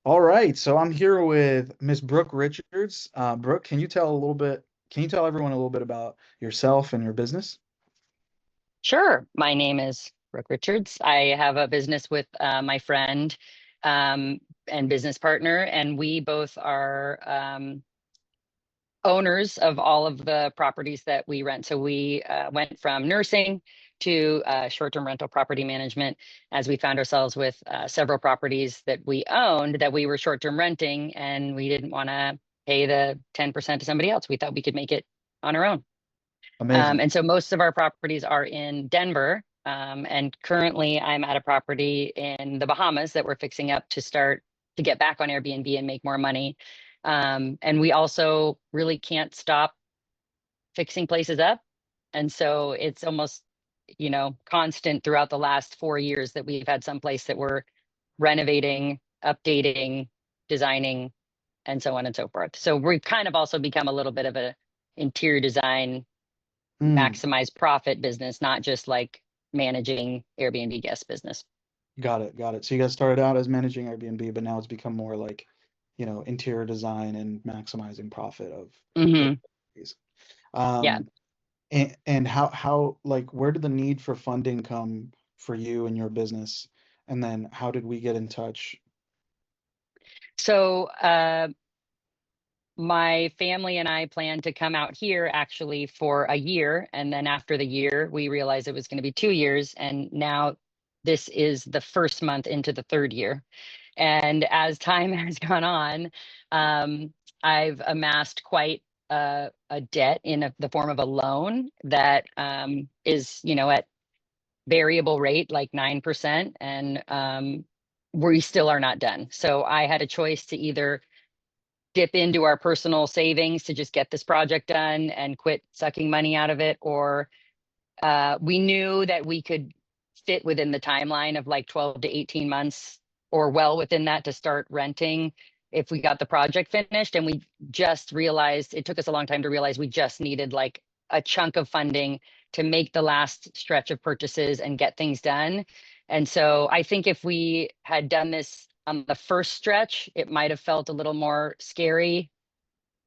All right, so I'm here with Miss Brooke Richards. Brooke, can you tell everyone a little bit about yourself and your business? Sure. My name is Brooke Richards. I have a business with my friend um, and business partner, and we both are owners of all of the properties that we rent. So we went from nursing to short-term rental property management as we found ourselves with several properties that we owned that we were short-term renting, and we didn't want to pay the 10% to somebody else. We thought we could make it on our own. Amazing. And so most of our properties are in Denver. And currently I'm at a property in the Bahamas that we're fixing up to start to get back on Airbnb and make more money. And we also really can't stop fixing places up. And so it's almost, constant throughout the last 4 years that we've had some place that we're renovating, updating, designing, and so on and so forth. So we've kind of also become a little bit of a interior design Mm, maximize profit business, not just like managing Airbnb guest business. got it, got it. So you guys started out as managing Airbnb, but now it's become more like, interior design and maximizing profit of Hmm. Airbnbs. Yeah. Um, and like, where did the need for funding come for you and your business? And then how did we get in touch? So my family and I plan to come out here actually for a year. And then after the year, we realized it was going to be 2 years. And now this is the first month into the third year. And as time has gone on, I've amassed quite a debt in the form of a loan that is, at variable rate, like 9%. And we still are not done. So I had a choice to either dip into our personal savings to just get this project done and quit sucking money out of it, or we knew that we could fit within the timeline of like 12 to 18 months or well within that to start renting if we got the project finished. And we just realized it took us a long time to realize we just needed like a chunk of funding to make the last stretch of purchases and get things done. And so I think if we had done this on the first stretch, it might have felt a little more scary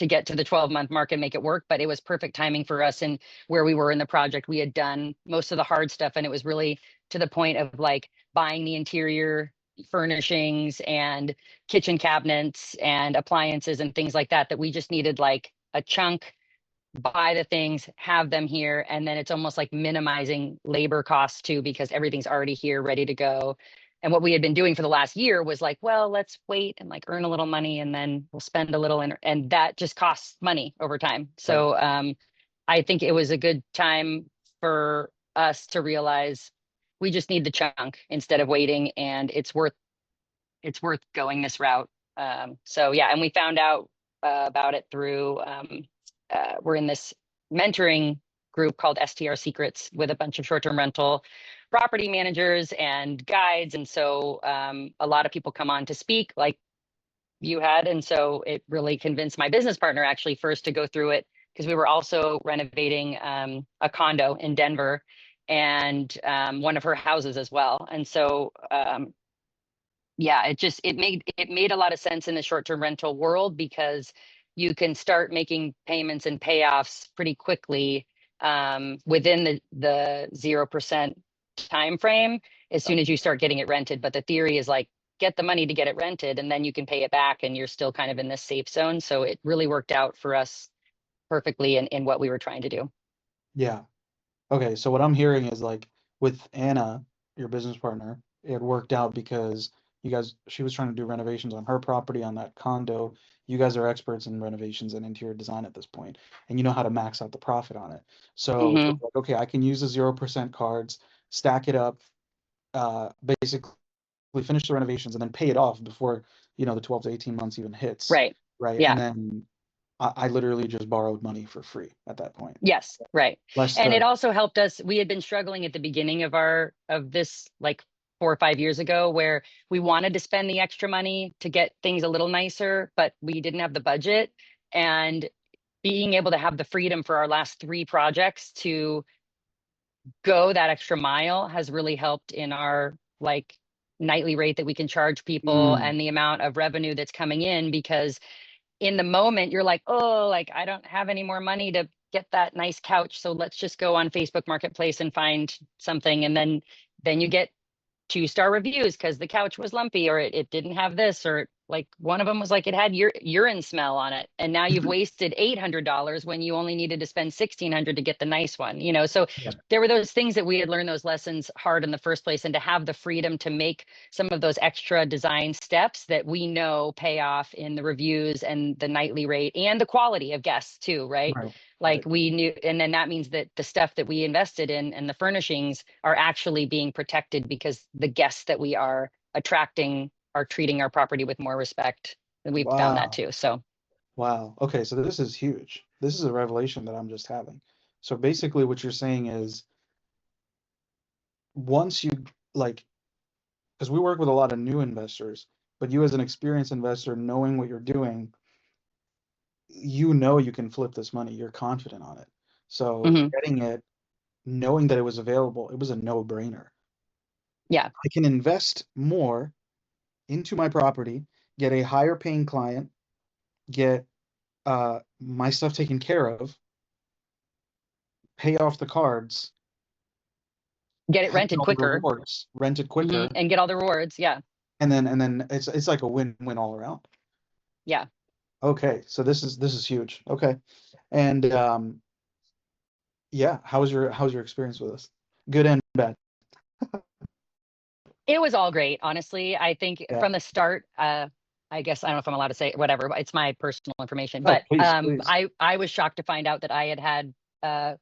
to get to the 12-month mark and make it work, but it was perfect timing for us and where we were in the project. We had done most of the hard stuff, and it was really to the point of like buying the interior furnishings and kitchen cabinets and appliances and things like that, that we just needed like a chunk, buy the things, have them here, and then it's almost like minimizing labor costs too, because everything's already here, ready to go. And what we had been doing for the last year was like, well, let's wait and like earn a little money, and then we'll spend a little, and that just costs money over time. Right. So I think it was a good time for us to realize we just need the chunk instead of waiting, and it's worth going this route. So yeah, and we found out about it through we're in this mentoring group called STR Secrets with a bunch of short-term rental property managers and guides, and so a lot of people come on to speak, like you had, and so it really convinced my business partner actually first to go through it because we were also renovating a condo in Denver and one of her houses as well, and so yeah, it made a lot of sense in the short-term rental world because you can start making payments and payoffs pretty quickly within the 0% time frame as soon as you start getting it rented. But the theory is like get the money to get it rented and then you can pay it back and you're still kind of in this safe zone. So it really worked out for us perfectly in what we were trying to do. Yeah. Okay, so what I'm hearing is like with Anna, your business partner, it worked out because she was trying to do renovations on her property on that condo. You guys are experts in renovations and interior design at this point, and you know how to max out the profit on it. So Hmm. it's like, okay, I can use the 0% cards, stack it up, basically finish the renovations and then pay it off before, the 12 to 18 months even hits, Right. right? And Yeah. then I literally just borrowed money for free at that point. Yes, right. Less And it the, also helped us. We had been struggling at the beginning of this like 4 or 5 years ago where we wanted to spend the extra money to get things a little nicer, but we didn't have the budget. And being able to have the freedom for our last three projects to go that extra mile has really helped in our like nightly rate that we can charge people Mm, and the amount of revenue that's coming in, because in the moment you're like, oh, like I don't have any more money to get that nice couch, so let's just go on Facebook Marketplace and find something. And then you get 2-star reviews because the couch was lumpy, or it didn't have this, or like one of them was like it had urine smell on it, and now you've wasted $800 when you only needed to spend 1,600 to get the nice one, you know. So yeah, there were those things that we had learned those lessons hard in the first place, and to have the freedom to make some of those extra design steps that we know pay off in the reviews and the nightly rate and the quality of guests too, right? right, Like right. we knew, and then that means that the stuff that we invested in and the furnishings are actually being protected because the guests that we are attracting are treating our property with more respect. And we've found that Wow. too. So, Wow. Okay, so this is huge. This is a revelation that I'm just having. So basically what you're saying is once you like, because we work with a lot of new investors, but you as an experienced investor, knowing what you're doing, you know you can flip this money. You're confident on it. So mhm, getting it, knowing that it was available, it was a no-brainer. yeah, I can invest more into my property, get a higher paying client, get my stuff taken care of, pay off the cards, get it have rented all the quicker, rewards, rent it quicker, and get all the rewards. Yeah, and then it's like a win-win all around. yeah. Okay, so this is huge. Okay. And yeah, how's your experience with this? Good and bad. It was all great, honestly. I think Yeah. from the start, I guess I don't know if I'm allowed to say whatever, but it's my personal information. Oh, But please, please. I was shocked to find out that I had uh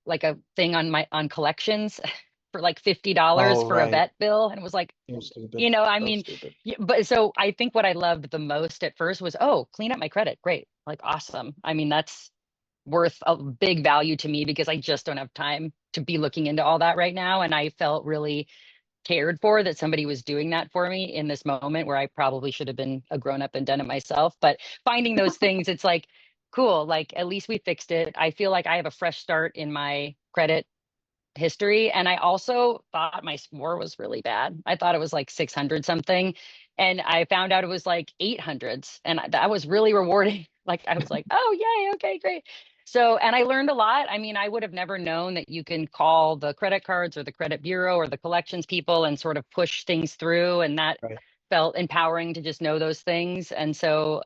like a thing on my on collections for like $50 Oh, for a right. vet bill, and it was like, So stupid. you know, I So mean, stupid. but so I think what I loved the most at first was, oh, clean up my credit. Great. Like, awesome. I mean, that's worth a big value to me because I just don't have time to be looking into all that right now. And I felt really cared for that somebody was doing that for me in this moment where I probably should have been a grown up and done it myself. But finding those things, it's like, cool, like at least we fixed it. I feel like I have a fresh start in my credit history. And I also thought my score was really bad. I thought it was like 600 something. And I found out it was like 800s. And that was really rewarding. Like I was like, oh, yay. Okay, great. So, and I learned a lot. I mean, I would have never known that you can call the credit cards or the credit bureau or the collections people and sort of push things through. And that Right. felt empowering to just know those things. And so,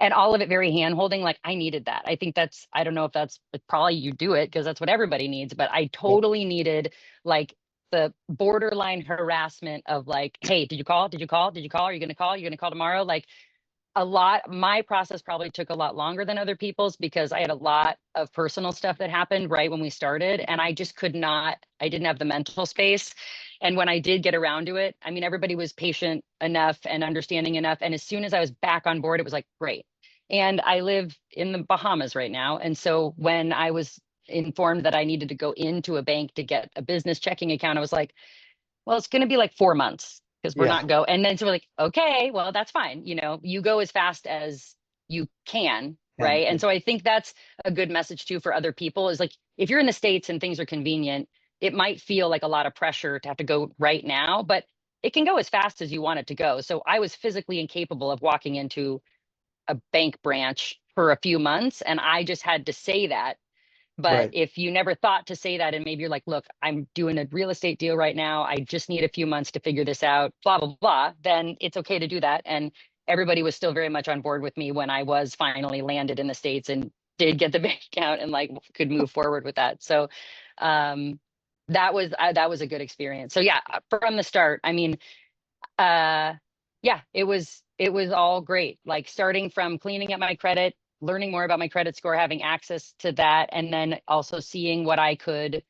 and all of it very hand holding, like I needed that. I think that's, I don't know if that's probably you do it because that's what everybody needs, but I Yep. totally needed like the borderline harassment of like, hey, did you call, did you call, did you call, are you going to call, you're going to call tomorrow? Like a lot, my process probably took a lot longer than other people's because I had a lot of personal stuff that happened right when we started, and I just could not, I didn't have the mental space. And when I did get around to it, I mean, everybody was patient enough and understanding enough, and as soon as I was back on board, it was like great. And I live in the Bahamas right now, and so when I was informed that I needed to go into a bank to get a business checking account, I was like, well, it's going to be like 4 months because we're Yeah. not go. And then so we're like, okay, well, that's fine. You know, you go as fast as you can. And Right. yeah. And so I think that's a good message too for other people is like, if you're in the States and things are convenient, it might feel like a lot of pressure to have to go right now, but it can go as fast as you want it to go. So I was physically incapable of walking into a bank branch for a few months. And I just had to say that, but Right. if you never thought to say that, and maybe you're like, look, I'm doing a real estate deal right now. I just need a few months to figure this out, blah, blah, blah, then it's okay to do that. And everybody was still very much on board with me when I was finally landed in the States and did get the bank account and like could move forward with that. So um, that was a good experience. So yeah, from the start, I mean, uh yeah, it was all great, like starting from cleaning up my credit, learning more about my credit score, having access to that, and then also seeing what I could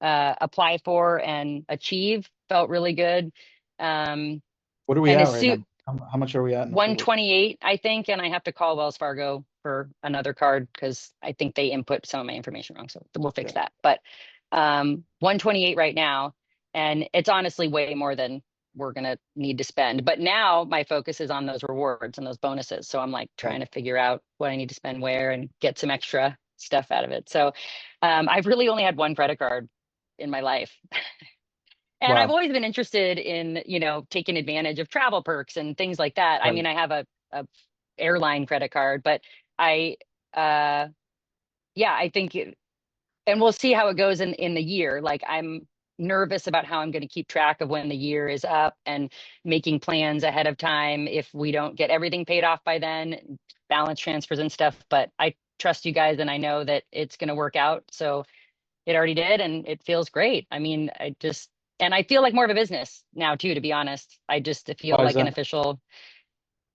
apply for and achieve felt really good. um What are we and at as right now? soon How much are we at in approval? 128, I think, and I have to call Wells Fargo for another card because I think they input some of my information wrong. So we'll fix Okay. that. But 128 right now, and it's honestly way more than we're gonna need to spend. But now my focus is on those rewards and those bonuses. So I'm like Okay. trying to figure out what I need to spend where and get some extra stuff out of it. So I've really only had one credit card in my life. And I've Wow. always been interested in, taking advantage of travel perks and things like that. I Right. mean, I have a airline credit card, but I, uh, yeah, I think, and we'll see how it goes in the year. Like I'm nervous about how I'm going to keep track of when the year is up and making plans ahead of time if we don't get everything paid off by then, balance transfers and stuff. But I trust you guys and I know that it's going to work out. So it already did, and it feels great. I mean, and I feel like more of a business now too, to be honest. I just feel Why is like an that? official,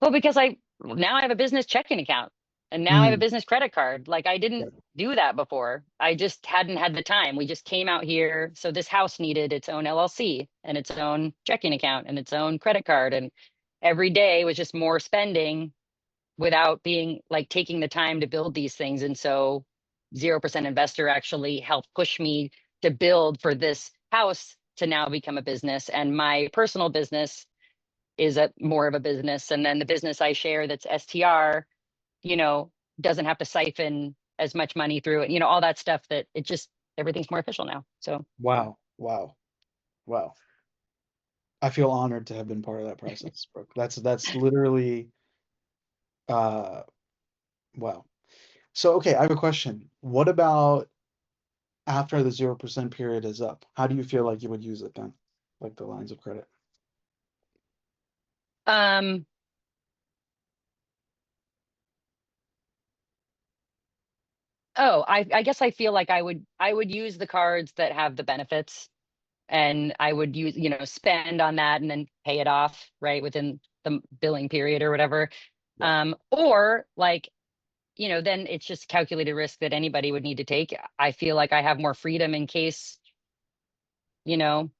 well, because now I have a business checking account and now I have a Mm, business credit card. Like I didn't right. do that before. I just hadn't had the time. We just came out here. So this house needed its own LLC and its own checking account and its own credit card. And every day was just more spending without being like taking the time to build these things. And so 0% investor actually helped push me to build for this house to now become a business. And my personal business is a more of a business. And then the business I share that's STR, you know, doesn't have to siphon as much money through it, all that stuff that it just everything's more official now. So Wow. Wow. Wow. I feel honored to have been part of that process, Brooke. That's literally wow. So okay, I have a question. What about after the 0% period is up? How do you feel like you would use it then? Like the lines of credit? um oh, I guess I feel like I would use the cards that have the benefits and I would use, spend on that and then pay it off, right, within the billing period or whatever. Yeah. Or like, then it's just calculated risk that anybody would need to take. I feel like I have more freedom in case, you know,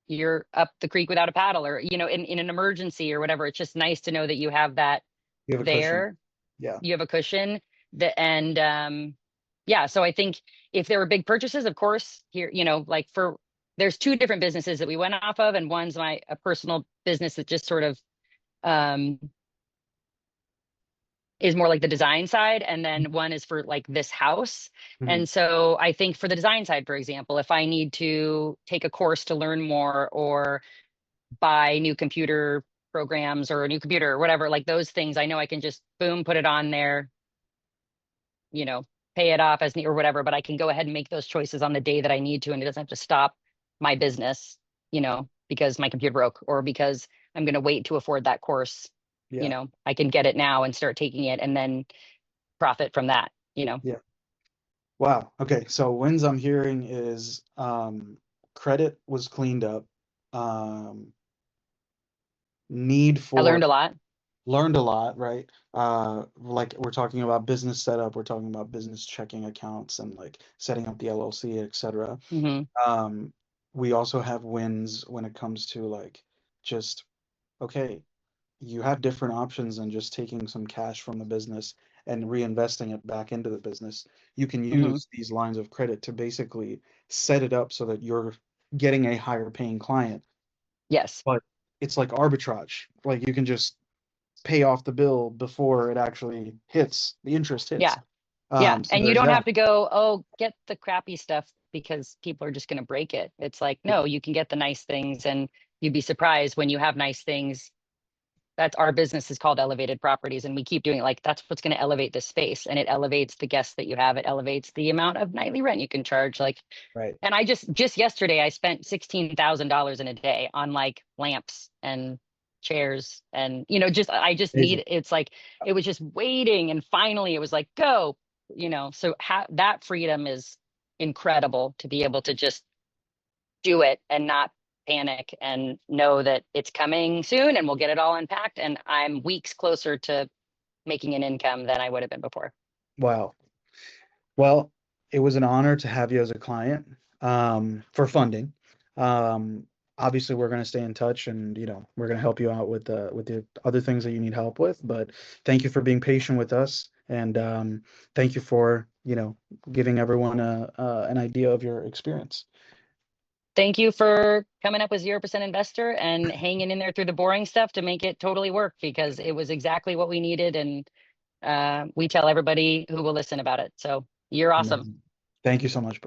you're up the creek without a paddle or, in an emergency or whatever. It's just nice to know that you have that You have a cushion. there. Yeah. You have a cushion that, and yeah, so I think if there were big purchases, of course, here, like there's two different businesses that we went off of, and one's a personal business that just sort of um is more like the design side, and then one is for like this house. Mhm. And so I think for the design side, for example, if I need to take a course to learn more or buy new computer programs or a new computer or whatever, like those things, I know I can just boom, put it on there, you know, pay it off or whatever, but I can go ahead and make those choices on the day that I need to, and it doesn't have to stop my business, because my computer broke or because I'm going to wait to afford that course. Yeah. I can get it now and start taking it and then profit from that. Yeah. Wow. Okay. So wins I'm hearing is credit was cleaned up. Um Need I for learned a lot. learned a lot, right? Like we're talking about business setup, we're talking about business checking accounts and like setting up the LLC, etc. Hmm. Um, we also have wins when it comes to like just okay, you have different options than just taking some cash from the business and reinvesting it back into the business. You can Hmm. use these lines of credit to basically set it up so that you're getting a higher paying client, Yes. but it's like arbitrage. Like you can just pay off the bill before it actually hits, the interest hits. Yeah. Yeah. So And you there's don't that. have to go, oh, get the crappy stuff because people are just going to break it. It's like, Yeah, no, you can get the nice things and you'd be surprised when you have nice things. That's our business is called Elevated Properties, and we keep doing it. Like that's what's going to elevate the space, and it elevates the guests that you have. It elevates the amount of nightly rent you can charge. Like, right. and I just yesterday I spent $16,000 in a day on like lamps and chairs, and just I just Amazing. need. It's like it was just waiting, and finally it was like go. So that freedom is incredible to be able to just do it and not panic and know that it's coming soon and we'll get it all unpacked. And I'm weeks closer to making an income than I would have been before. Wow. Well, it was an honor to have you as a client for funding. Um, Obviously, we're going to stay in touch, and we're going to help you out with the other things that you need help with. But thank you for being patient with us, and thank you for giving everyone an idea of your experience. Thank you for coming up with 0% investor and hanging in there through the boring stuff to make it totally work because it was exactly what we needed. And we tell everybody who will listen about it. So you're awesome. Amazing. Thank you so much, bro.